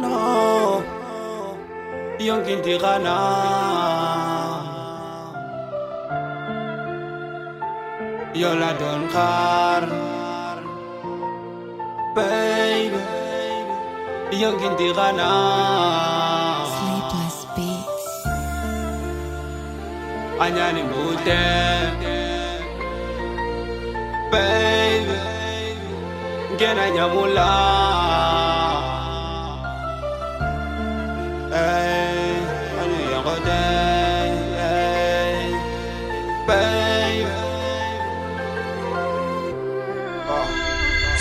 No, young Intirana. Yola don't car, baby. Young Intirana. Sleepless beats. Anyani mute, baby. Gena nyamula. Hey, ani yagote, hey, baby.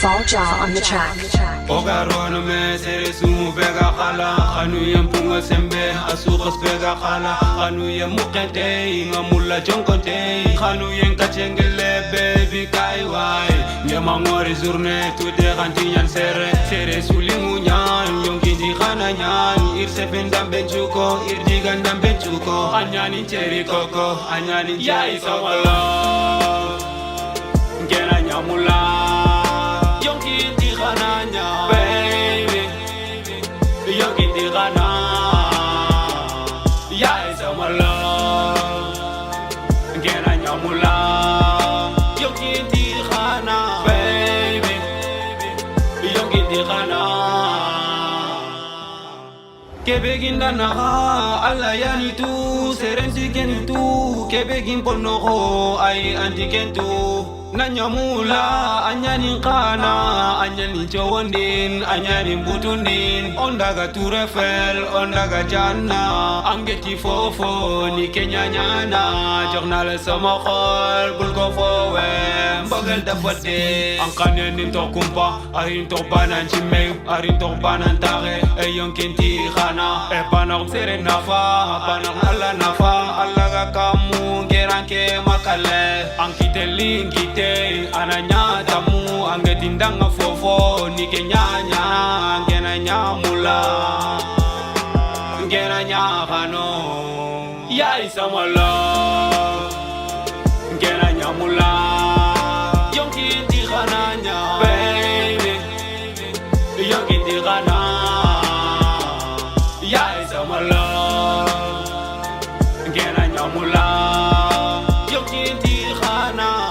Fall Jaw on the track. Ogarono me sere sumu bega khala khanu yampunga sembe asuqas bega khala khanu yamukente ngamulla jonkonte khanu yenkachengele baby kai wai nyama ngori journée tude gantinyan sere sulimu nyan yongindi khana nyan irse bendam benjuko irdigan dam benjuko anyani cheri koko anyani jai sawala ngena nyamula baby, young Intirana. Yeah, it's my love. Get on your mula. Young Intirana, baby, young Intirana. Kebegin danaha, Allah yani tu, serensi keni tu, kebegin ponoho, ay antiken tu. Nanyamula, anyani kana, anyani jawandin, anyani butundin. Ondaga turefel, ondaga jana, angeti fofo, ni Kenya nyana. Journal samakol, bulgo fowe, bagel dapate. Angkanya ninto kumpa, arin to banan chimay, arin to banan tare. Eyong kinti khana, panak sere nafa, panak alla nafa, alla ga kamu geranke makale. Angkite lingite. Ananya tamu angetindanga fofo ni kenyanya ngena nyamula ngena nyakano ya isamala ngena nyamula yonki ntikananya baby yonki ntikana ya isamala ngena nyamula yonki ntikana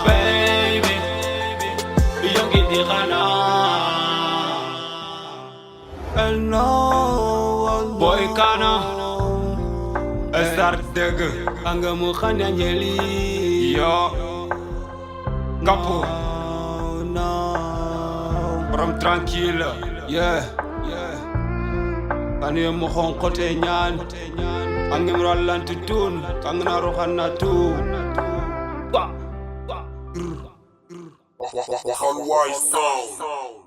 boy kana start deg anga mu khanya nyeli yo kapo no from tranquille yeah ani mo khon kote nyan angem ralan tutun kangna rohana tu Halwai sound.